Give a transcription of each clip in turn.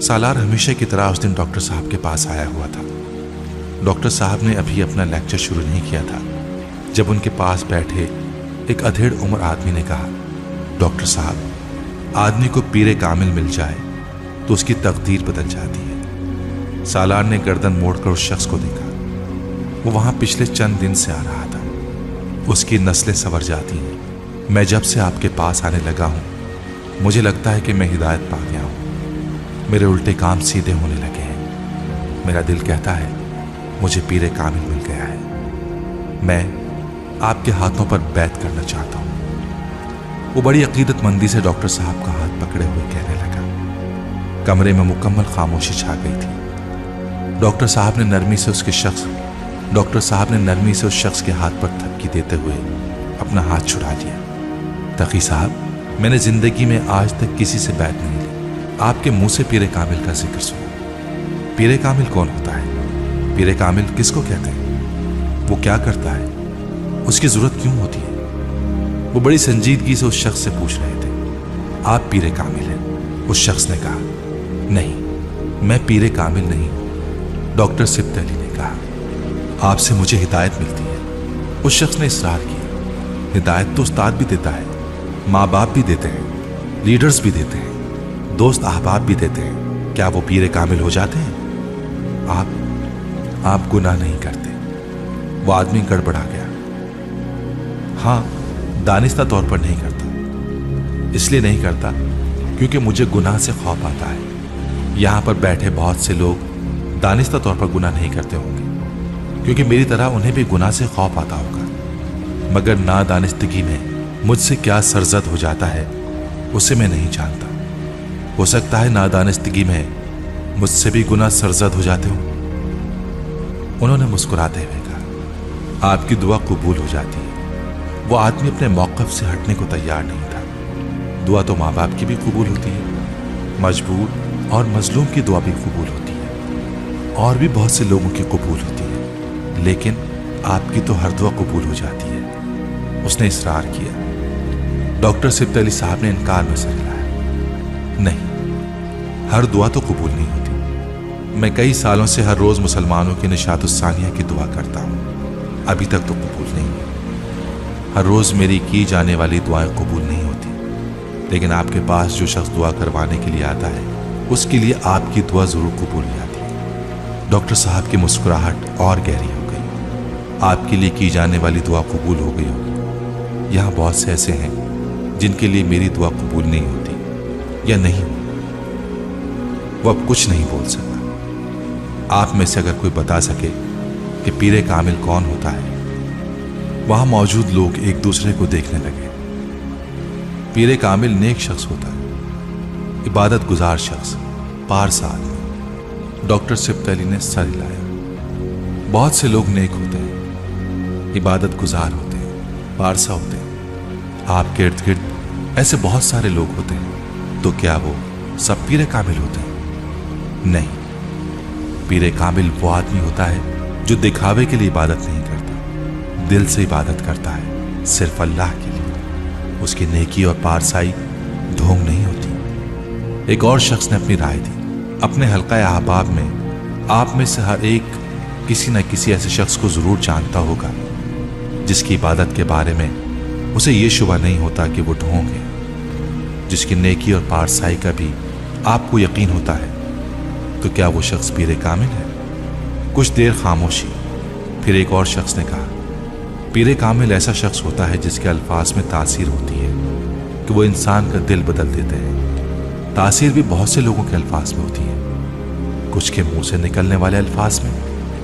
سالار ہمیشہ کی طرح اس دن ڈاکٹر صاحب کے پاس آیا ہوا تھا۔ ڈاکٹر صاحب نے ابھی اپنا لیکچر شروع نہیں کیا تھا جب ان کے پاس بیٹھے ایک ادھیڑ عمر آدمی نے کہا، ڈاکٹر صاحب، آدمی کو پیر کامل مل جائے تو اس کی تقدیر بدل جاتی ہے۔ سالار نے گردن موڑ کر اس شخص کو دیکھا۔ وہ وہاں پچھلے چند دن سے آ رہا تھا۔ اس کی نسلیں سنور جاتی ہیں۔ میں جب سے آپ کے پاس آنے لگا ہوں مجھے لگتا ہے کہ میں ہدایت پا گیا ہوں۔ میرے الٹے کام سیدھے ہونے لگے ہیں۔ میرا دل کہتا ہے مجھے پیر کامل مل گیا ہے۔ میں آپ کے ہاتھوں پر بیعت کرنا چاہتا ہوں۔ وہ بڑی عقیدت مندی سے ڈاکٹر صاحب کا ہاتھ پکڑے ہوئے کہنے لگا۔ کمرے میں مکمل خاموشی چھا گئی تھی۔ ڈاکٹر صاحب نے نرمی سے اس شخص کے ہاتھ پر تھپکی دیتے ہوئے اپنا ہاتھ چھڑا لیا۔ تقی صاحب، میں نے زندگی میں آج تک کسی سے بیعت نہیں لی۔ آپ کے منہ سے پیر کامل کا ذکر سنا۔ پیر کامل کون ہوتا ہے؟ پیر کامل کس کو کہتے ہیں؟ وہ کیا کرتا ہے؟ اس کی ضرورت کیوں ہوتی ہے؟ وہ بڑی سنجیدگی سے اس شخص سے پوچھ رہے تھے۔ آپ پیر کامل ہیں؟ اس شخص نے کہا۔ نہیں، میں پیر کامل نہیں، ڈاکٹر سبت علی نے کہا۔ آپ سے مجھے ہدایت ملتی ہے۔ اس شخص نے اصرار کیا۔ ہدایت تو استاد بھی دیتا ہے، ماں باپ بھی دیتے ہیں، لیڈرز بھی دیتے ہیں، دوست احباب بھی دیتے ہیں۔ کیا وہ پیر کامل ہو جاتے ہیں؟ آپ گناہ نہیں کرتے۔ وہ آدمی گڑبڑا گیا۔ ہاں، دانستہ طور پر نہیں کرتا۔ اس لیے نہیں کرتا کیونکہ مجھے گناہ سے خوف آتا ہے۔ یہاں پر بیٹھے بہت سے لوگ دانستہ طور پر گناہ نہیں کرتے ہوں گے کیونکہ میری طرح انہیں بھی گناہ سے خوف آتا ہوگا، مگر نادانستگی میں مجھ سے کیا سرزد ہو جاتا ہے اسے میں نہیں جانتا۔ ہو سکتا ہے نادانستگی میں مجھ سے بھی گناہ سرزد ہو جاتے ہوں۔ انہوں نے مسکراتے ہوئے کہا، آپ کی دعا قبول ہو جاتی ہے۔ وہ آدمی اپنے موقف سے ہٹنے کو تیار نہیں تھا۔ دعا تو ماں باپ کی بھی قبول ہوتی ہے، مجبور اور مظلوم کی دعا بھی قبول ہوتی ہے، اور بھی بہت سے لوگوں کی قبول ہوتی ہے، لیکن آپ کی تو ہر دعا قبول ہو جاتی ہے۔ اس نے اصرار کیا۔ ڈاکٹر سبت علی صاحب نے انکار میں سر ہلایا۔ نہیں، ہر دعا تو قبول نہیں ہوتی۔ میں کئی سالوں سے ہر روز مسلمانوں کی نشاط الثانیہ کی دعا کرتا ہوں، ابھی تک تو قبول نہیں ہوئی۔ ہر روز میری کی جانے والی دعائیں قبول نہیں ہوتی، لیکن آپ کے پاس جو شخص دعا کروانے کے لیے آتا ہے اس کے لیے آپ کی دعا ضرور قبول ہو جاتی ہے۔ ڈاکٹر صاحب کی مسکراہٹ اور گہری ہو گئی۔ آپ کے لیے کی جانے والی دعا قبول ہو گئی ہوگی۔ یہاں بہت سے ایسے ہیں جن کے لیے میری دعا قبول نہیں ہوتی یا نہیں ہوتی۔ وہ اب کچھ نہیں بول سکتا۔ آپ میں سے اگر کوئی بتا سکے کہ پیر کامل کون ہوتا ہے؟ وہاں موجود لوگ ایک دوسرے کو دیکھنے لگے۔ پیر کامل نیک شخص ہوتا ہے، عبادت گزار شخص، پارسا آدمی۔ ڈاکٹر سبت علی نے سر ہلایا۔ بہت سے لوگ نیک ہوتے ہیں، عبادت گزار ہوتے ہیں، پارسا ہوتے ہیں۔ آپ کے ارد گرد ایسے بہت سارے لوگ ہوتے ہیں، تو کیا وہ سب پیر کامل ہوتے ہیں؟ نہیں، پیر کامل وہ آدمی ہوتا ہے جو دکھاوے کے لیے عبادت نہیں کرتا، دل سے عبادت کرتا ہے، صرف اللہ کے لیے۔ اس کی نیکی اور پارسائی ڈھونگ نہیں ہوتی۔ ایک اور شخص نے اپنی رائے دی۔ اپنے حلقہ احباب میں آپ میں سے ہر ایک کسی نہ کسی ایسے شخص کو ضرور جانتا ہوگا جس کی عبادت کے بارے میں اسے یہ شبہ نہیں ہوتا کہ وہ ڈھونگ ہے، جس کی نیکی اور پارسائی کا بھی آپ کو یقین ہوتا ہے۔ تو کیا وہ شخص پیر کامل ہے؟ کچھ دیر خاموشی، پھر ایک اور شخص نے کہا، پیر کامل ایسا شخص ہوتا ہے جس کے الفاظ میں تاثیر ہوتی ہے کہ وہ انسان کا دل بدل دیتے ہیں۔ تاثیر بھی بہت سے لوگوں کے الفاظ میں ہوتی ہے، کچھ کے منہ سے نکلنے والے الفاظ میں،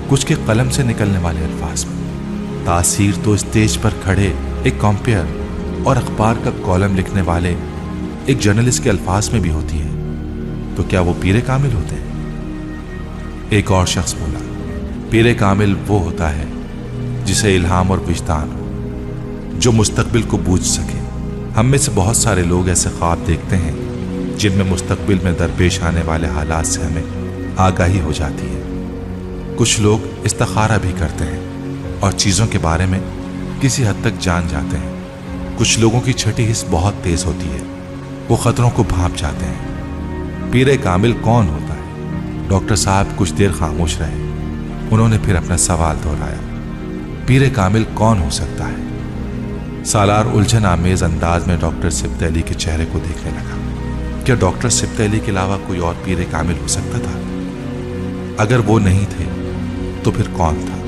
کچھ کے قلم سے نکلنے والے الفاظ میں۔ تاثیر تو اسٹیج پر کھڑے ایک کمپیئر اور اخبار کا کالم لکھنے والے ایک جرنلسٹ کے الفاظ میں بھی ہوتی ہے۔ تو کیا وہ پیر کامل ہوتے ہیں؟ ایک اور شخص بولا، پیر کامل وہ ہوتا ہے جسے الہام اور وجدان ہو، جو مستقبل کو بوجھ سکے۔ ہم میں سے بہت سارے لوگ ایسے خواب دیکھتے ہیں جن میں مستقبل میں درپیش آنے والے حالات سے ہمیں آگاہی ہو جاتی ہے۔ کچھ لوگ استخارہ بھی کرتے ہیں اور چیزوں کے بارے میں کسی حد تک جان جاتے ہیں۔ کچھ لوگوں کی چھٹی حس بہت تیز ہوتی ہے، وہ خطروں کو بھانپ جاتے ہیں۔ پیر کامل کون ہوتا डॉक्टर साहब कुछ देर खामोश रहे। उन्होंने फिर अपना सवाल दोहराया, पीर कामिल कौन हो सकता है? सालार उलझन आमेज अंदाज में डॉक्टर सिब्त अली के चेहरे को देखने लगा। क्या डॉक्टर सिब्त अली के अलावा कोई और पीर कामिल हो सकता था? अगर वो नहीं थे तो फिर कौन था?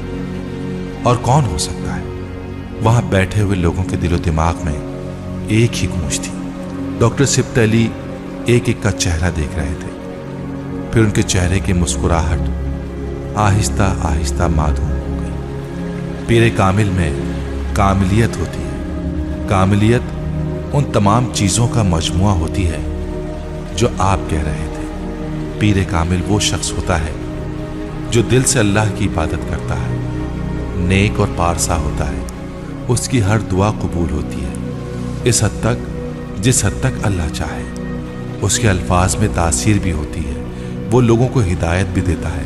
और कौन हो सकता है? वहां बैठे हुए लोगों के दिलो दिमाग में एक ही गूंज थी। डॉक्टर सिब्त अली एक एक का चेहरा देख रहे थे। फिर उनके चेहरे की मुस्कुराहट आहिस्ता आहिस्ता माधूम हो गई। पीर कामिल में कामिलियत होती है। कामिलियत उन तमाम चीजों का मजमुआ होती है जो आप कह रहे थे। पीर कामिल वो शख्स होता है जो दिल से अल्लाह की इबादत करता है, नेक और पारसा होता है, उसकी हर दुआ कबूल होती है, इस हद तक जिस हद तक अल्लाह चाहे। उसके अल्फाज में तासीर भी होती है, वो लोगों को हिदायत भी देता है,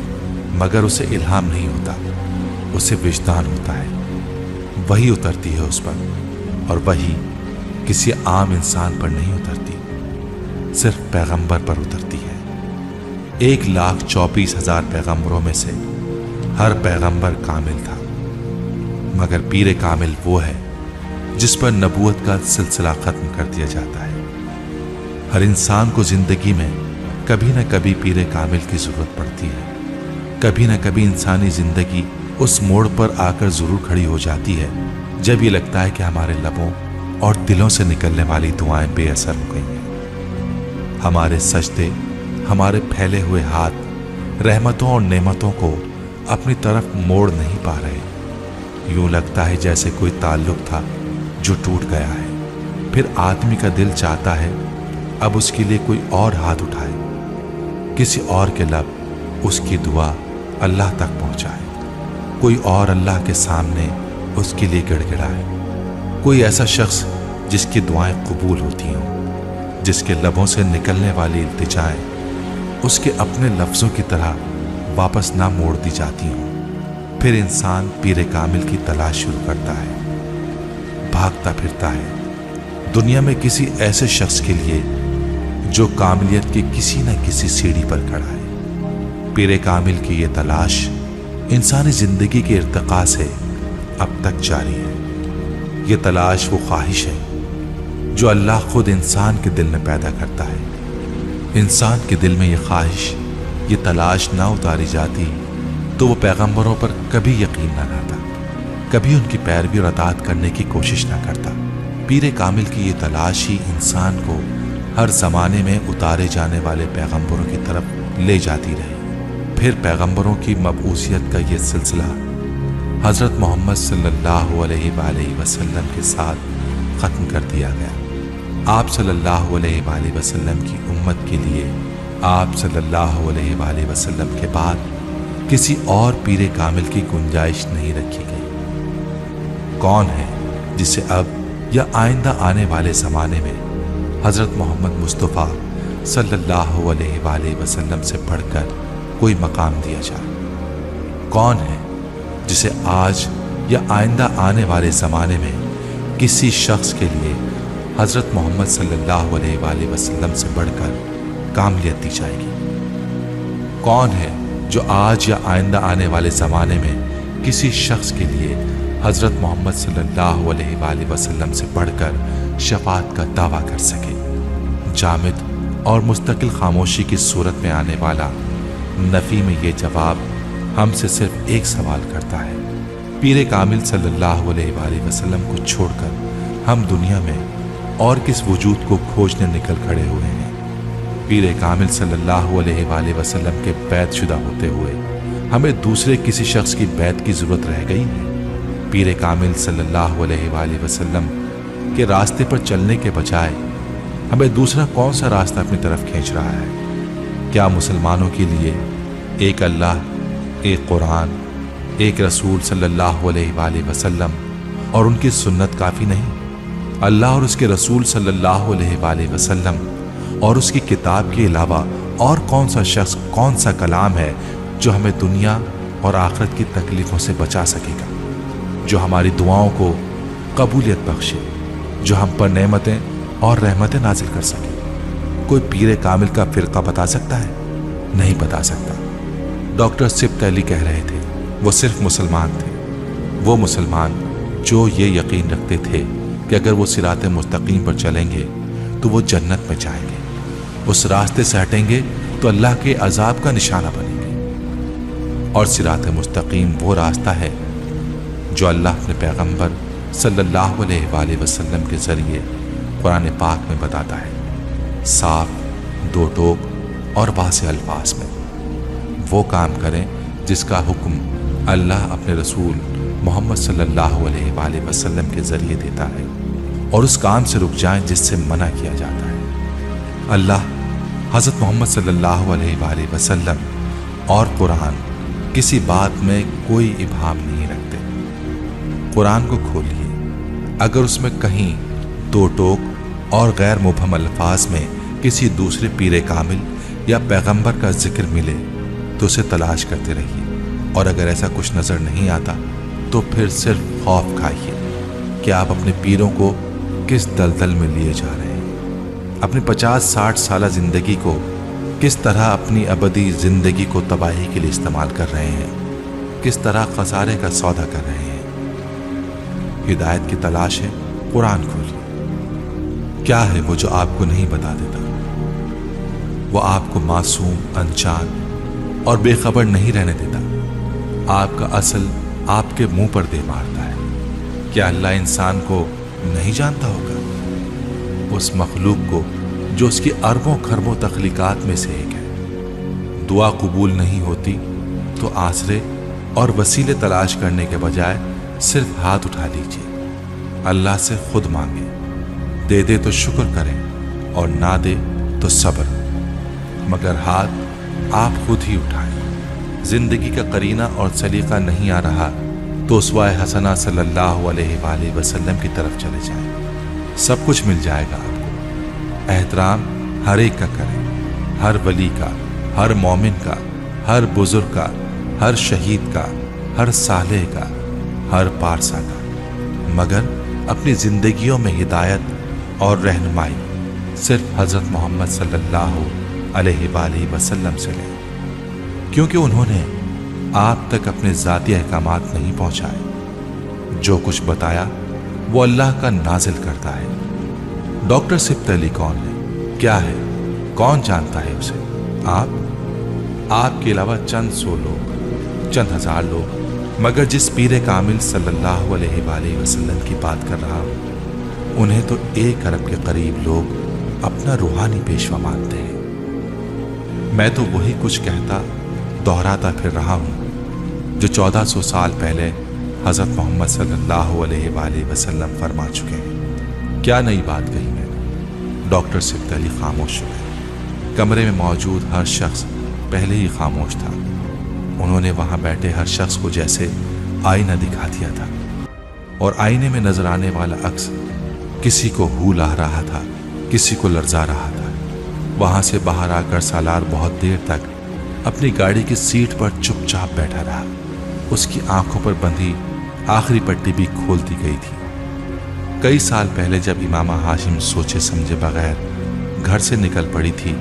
मगर उसे इल्हाम नहीं होता, उसे विजदान होता है। वही उतरती है उस पर, और वही किसी आम इंसान पर नहीं उतरती, सिर्फ पैगंबर पर उतरती है। 1,24,000 पैगंबरों में से हर पैगंबर कामिल था, मगर पीर कामिल वो है जिस पर नबूवत का सिलसिला खत्म कर दिया जाता है। हर इंसान को जिंदगी में कभी न कभी पीर कामिल की जरूरत पड़ती है। कभी न कभी इंसानी जिंदगी उस मोड़ पर आकर जरूर खड़ी हो जाती है जब ये लगता है कि हमारे लबों और दिलों से निकलने वाली दुआएं बेअसर हो गई हैं। हमारे सजदे, हमारे फैले हुए हाथ रहमतों और नेमतों को अपनी तरफ मोड़ नहीं पा रहे। यूं लगता है जैसे कोई ताल्लुक था जो टूट गया है। फिर आदमी का दिल चाहता है अब उसके लिए कोई और हाथ उठाए, किसी और के लब उसकी दुआ अल्लाह तक पहुंचाए, कोई और अल्लाह के सामने उसके लिए गिड़गिड़ाए। कोई ऐसा शख्स जिसकी दुआएं कबूल होती हों, जिसके लबों से निकलने वाली इल्तिजाएं उसके अपने लफ्ज़ों की तरह वापस ना मोड़ दी जाती हों। फिर इंसान पीर कामिल की तलाश शुरू करता है, भागता फिरता है दुनिया में किसी ऐसे शख्स के लिए जो कामिलियत की किसी न किसी सीढ़ी पर खड़ा है। पीर कामिल की ये तलाश इंसानी जिंदगी के इर्तिका से अब तक जारी है। ये तलाश वो ख्वाहिश है जो अल्लाह खुद इंसान के दिल में पैदा करता है। इंसान के दिल में ये ख्वाहिश, ये तलाश ना उतारी जाती तो वो पैगंबरों पर कभी यकीन ना लाता, कभी उनकी पैरवी और अताअत करने की कोशिश ना करता। पीर कामिल की ये तलाश ही इंसान को हर जमाने में उतारे जाने वाले पैगंबरों की तरफ ले जाती रही। फिर पैगंबरों की मबऊसियत का ये सिलसिला हज़रत मोहम्मद सल्लल्लाहु अलैहि वसल्लम के साथ ख़त्म कर दिया गया। आप सल्लल्लाहु अलैहि वसल्लम की उम्मत के लिए आप सल्लल्लाहु अलैहि वसल्लम के बाद किसी और पीर कामिल की गुंजाइश नहीं रखी गई। कौन है जिसे अब या आइंदा आने वाले ज़माने में हज़रत मोहम्मद मुस्तफ़ा सल्लल्लाहु अलैहि वसल्लम से बढ़कर कोई मकाम दिया जाए? कौन है जिसे आज या आइंदा आने वाले ज़माने में किसी शख्स के लिए हज़रत मोहम्मद सल्लल्लाहु अलैहि वसल्लम से बढ़कर कामिलियत दी जाएगी? कौन है जो आज या आइंदा आने वाले ज़माने में किसी शख्स के लिए हज़रत मोहम्मद सल्लल्लाहु अलैहि वसल्लम से बढ़कर शफाअत का दावा कर सके? जामिद और मुस्तकिल खामोशी की सूरत में आने वाला नफ़ी में ये जवाब हमसे सिर्फ एक सवाल करता है। पीर कामिल सल्लल्लाहु अलैहि वसल्लम को छोड़कर हम दुनिया में और किस वजूद को खोजने निकल खड़े हुए हैं? पीर कामिल सल्लल्लाहु अलैहि वसल्लम के बैत शुदा होते हुए हमें दूसरे किसी शख्स की बैत की ज़रूरत रह गई है? पीर कामिल सल्लल्लाहु अलैहि वसल्लम के रास्ते पर चलने के बजाय हमें दूसरा कौन सा रास्ता अपनी तरफ खींच रहा है? क्या मुसलमानों के लिए एक अल्लाह, एक कुरान, एक रसूल सल्लल्लाहु अलैहि वसल्लम और उनकी सुन्नत काफ़ी नहीं? अल्लाह और उसके रसूल सल्लल्लाहु अलैहि वसल्लम और उसकी किताब के अलावा और कौन सा शख्स, कौन सा कलाम है जो हमें दुनिया और आखिरत की तकलीफ़ों से बचा सकेगा, जो हमारी दुआओं को कबूलियत बख्शे, जो हम पर नेमतें और रहमतें नाजिल कर सके? कोई पीर कामिल का फ़िरका बता सकता है? नहीं बता सकता। डॉक्टर सिब्त अली कह रहे थे, वो सिर्फ मुसलमान थे, वो मुसलमान जो ये यकीन रखते थे कि अगर वो सिरात मुस्तकीम पर चलेंगे तो वो जन्नत में जाएंगे, उस रास्ते से हटेंगे तो अल्लाह के अजाब का निशाना बनेंगे। और सिरात मुस्तकीम वो रास्ता है जो अल्लाह अपने पैगंबर सल्लल्लाहु अलैहि वसल्लम के जरिए कुरान पाक में बताता है, साफ, दो टोक और वाज़ेह अल्फाज में। वो काम करें जिसका हुक्म अल्लाह अपने रसूल मोहम्मद सल्लल्लाहु अलैहि वसल्लम के जरिए देता है, और उस काम से रुक जाएं जिससे मना किया जाता है। अल्लाह, हज़रत मोहम्मद सल्लल्लाहु अलैहि वसल्लम और कुरान किसी बात में कोई इबाहम नहीं रखते। कुरान को खोलिए, अगर उसमें कहीं दो टोक और गैर मुबहम अल्फाज में किसी दूसरे पीर कामिल या पैगंबर का जिक्र मिले तो उसे तलाश करते रहिए, और अगर ऐसा कुछ नज़र नहीं आता तो फिर सिर्फ खौफ खाइए कि आप अपने पीरों को किस दलदल में लिए जा रहे हैं, अपनी 50-60 साल जिंदगी को किस तरह अपनी अबदी जिंदगी को तबाही के लिए इस्तेमाल कर रहे हैं, किस तरह खसारे का सौदा कर रहे हैं। हिदायत की तलाश है, कुरान खोलिए। क्या है वो जो आपको नहीं बता देता? वो आपको मासूम, अनजान और बेखबर नहीं रहने देता। आपका असल आपके मुंह पर दे मारता है। क्या अल्लाह इंसान को नहीं जानता होगा? उस मखलूक को जो उसकी अरबों खरबों तख्लीकात में से एक है। दुआ कबूल नहीं होती तो आसरे और वसीले तलाश करने के बजाय सिर्फ हाथ उठा लीजिए, अल्लाह से खुद मांगे। दे दे तो शुक्र करें और ना दे तो सब्र, मगर हाथ आप खुद ही उठाएं। जिंदगी का करीना और सलीका नहीं आ रहा तो उसवाए हसना सल्लल्लाहु अलैहि वसल्लम की तरफ चले जाएं, सब कुछ मिल जाएगा आपको। एहतराम हर एक का करें, हर वली का, हर मोमिन का, हर बुजुर्ग का, हर शहीद का, हर सालेह का, हर पारसा का, मगर अपनी जिंदगियों में हिदायत और रहनुमाई सिर्फ हजरत मोहम्मद सल्लल्लाहु अलैहि वसल्लम से लें, क्योंकि उन्होंने आप तक अपने ज़ाती अहकामात नहीं पहुंचाए। जो कुछ बताया वो अल्लाह का नाजिल करता है। डॉक्टर सिब्त अली कौन है, क्या है, कौन जानता है उसे? आपके अलावा चंद सौ लोग, चंद हजार लोग, मगर जिस पीर कामिल सल्लल्लाहु अलैहि वसल्लम की बात कर रहा हूं, उन्हें तो 1 अरब के करीब लोग अपना रूहानी पेशवा मानते हैं। मैं तो वही कुछ कहता दोहराता फिर रहा हूं जो 1400 साल पहले हजरत मोहम्मद सल्लल्लाहु अलैहि वसल्लम फरमा चुके हैं। क्या नई बात कही मैंने? डॉक्टर सिब्त अली खामोश हो गए। कमरे में मौजूद हर शख्स पहले ही खामोश था। उन्होंने वहां बैठे हर शख्स को जैसे आईना दिखा दिया था, और आईने में नजर आने वाला अक्स किसी को हू ला रहा था, किसी को लर्जा रहा था। वहां से बाहर आकर सालार बहुत देर तक अपनी गाड़ी की सीट पर चुपचाप बैठा रहा। उसकी आंखों पर बंधी आखिरी पट्टी भी खोल दी गई थी। कई साल पहले जब इमामा हाशिम सोचे समझे बगैर घर से निकल पड़ी थी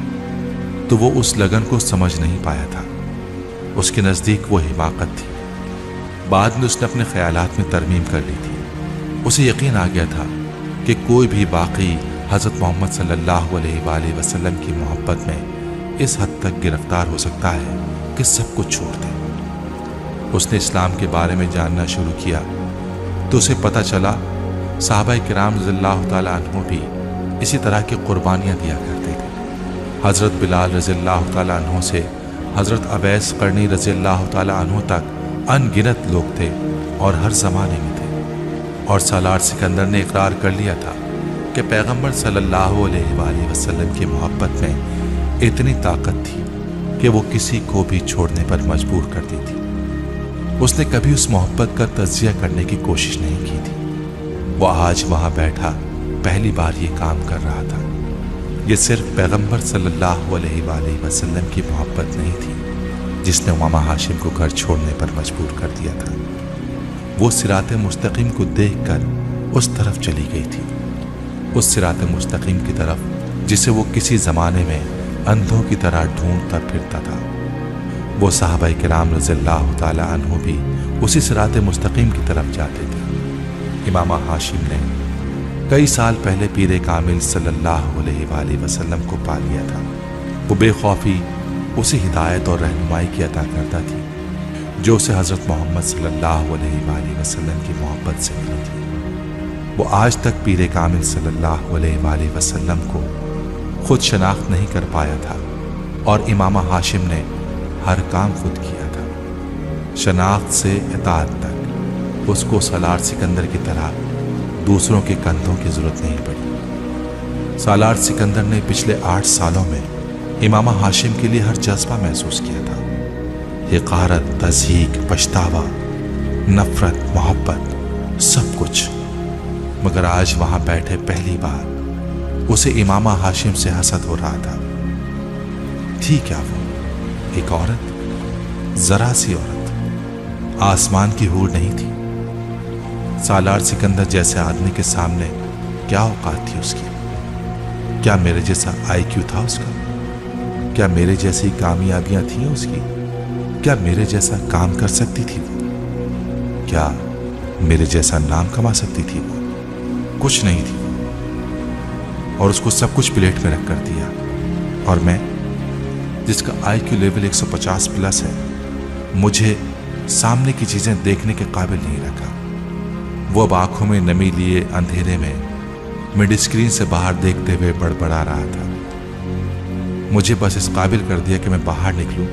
तो वो उस लगन को समझ नहीं पाया था। उसके नज़दीक वो हिमाकत थी। बाद में उसने अपने ख्यालात में तरमीम कर ली थी। उसे यकीन आ गया था कि कोई भी वाकई हज़रत मोहम्मद सल्लल्लाहु अलैहि वसल्लम की मोहब्बत में इस हद तक गिरफ्तार हो सकता है कि सब कुछ छोड़ दे। उसने इस्लाम के बारे में जानना शुरू किया तो उसे पता चला सहाबा किराम रज़ियल्लाहु ताला अन्हुम भी इसी तरह की कुर्बानियाँ दिया करते थे। हज़रत बिलाल रज़ियल्लाहु ताला अन्हु से हज़रत अवैस करनी रज़ियल्लाहु ताला अन्हु तक अनगिनत लोग थे और हर ज़माने में थे। और सालार सिकंदर ने इकरार कर लिया था कि पैगंबर सल्लल्लाहु अलैहि वसल्लम की मोहब्बत में इतनी ताकत थी कि वो किसी को भी छोड़ने पर मजबूर कर दी थी। उसने कभी उस मोहब्बत का तज़किया करने की कोशिश नहीं की थी। वो आज वहाँ बैठा पहली बार ये काम कर रहा था। ये सिर्फ पैगंबर सल्लल्लाहु अलैहि वसल्लम की मोहब्बत नहीं थी जिसने इमामा हाशिम को घर छोड़ने पर मजबूर कर दिया था। वो सिरात मुस्तकीम को देखकर उस तरफ चली गई थी, उस सिरात मुस्तकीम की तरफ जिसे वो किसी ज़माने में अंधों की तरह ढूंढता फिरता था। وہ صحابہ کرام رضی اللہ تعالی عنہ بھی اسی صراط مستقیم کی طرف جاتے تھے۔ امام ہاشم نے کئی سال پہلے پیر کامل صلی اللہ علیہ وآلہ وسلم کو پا لیا تھا۔ وہ بے خوفی اسی ہدایت اور رہنمائی کی عطا کرتا تھی جو اسے حضرت محمد صلی اللہ علیہ وآلہ وسلم کی محبت سے ملی تھی۔ وہ آج تک پیر کامل صلی اللہ علیہ وآلہ وسلم کو خود شناخت نہیں کر پایا تھا، اور امام ہاشم نے ہر کام خود کیا تھا۔ شناخت سے اطاعت تک اس کو سالار سکندر کی طرح دوسروں کے کندھوں کی ضرورت نہیں پڑی۔ سالار سکندر نے پچھلے 8 سالوں میں امام ہاشم کے لیے ہر جذبہ محسوس کیا تھا، حقارت، تضحیک، پچھتاوا، نفرت، محبت، سب کچھ۔ مگر آج وہاں بیٹھے پہلی بار اسے امام ہاشم سے حسد ہو رہا تھا۔ تھی کیا وہ؟ ایک عورت، ذرا سی عورت، آسمان کی حور نہیں تھی۔ سالار سکندر جیسے آدمی کے سامنے کیا اوقات تھی اس کی؟ کیا میرے جیسا آئی کیو تھا اس کا؟ کیا میرے جیسی کامیابیاں تھیں اس کی؟ کیا میرے جیسا کام کر سکتی تھی وہ؟ کیا میرے جیسا نام کما سکتی تھی وہ؟ کچھ نہیں تھی، اور اس کو سب کچھ پلیٹ میں رکھ کر دیا۔ اور میں جس کا آئی کیو لیول 150 پلس ہے، مجھے سامنے کی چیزیں دیکھنے کے قابل نہیں رکھا۔ وہ اب آنکھوں میں نمی لیے اندھیرے میں مڈ اسکرین سے باہر دیکھتے ہوئے بڑبڑا رہا تھا۔ مجھے بس اس قابل کر دیا کہ میں باہر نکلوں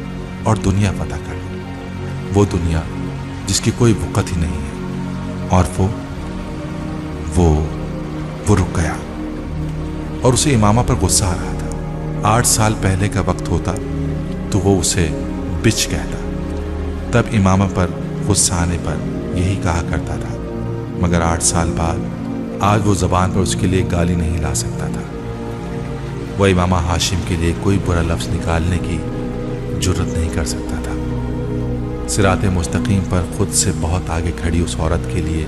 اور دنیا فتح کر لوں، وہ دنیا جس کی کوئی وقت ہی نہیں ہے۔ اور وہ رک گیا، اور اسے امامہ پر غصہ آ رہا تھا۔ 8 سال پہلے کا وقت ہوتا تو وہ اسے بچ کہتا، تب امامہ پر غصہ آنے پر یہی کہا کرتا تھا، مگر 8 سال بعد آج وہ زبان پر اس کے لیے گالی نہیں لا سکتا تھا۔ وہ امام ہاشم کے لیے کوئی برا لفظ نکالنے کی جرت نہیں کر سکتا تھا۔ صراط مستقیم پر خود سے بہت آگے کھڑی اس عورت کے لیے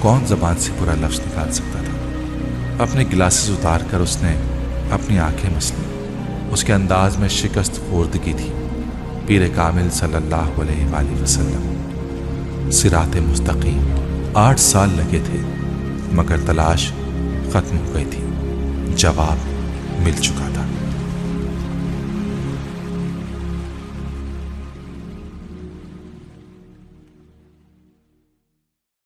کون زبان سے برا لفظ نکال سکتا تھا؟ اپنے گلاسز اتار کر اس نے اپنی آنکھیں مسلی۔ اس کے انداز میں شکست خوردگی تھی۔ پیر کامل صلی اللہ علیہ وآلہ وسلم، صراط مستقیم، 8 سال لگے تھے، مگر تلاش ختم ہو گئی تھی، جواب مل چکا تھا۔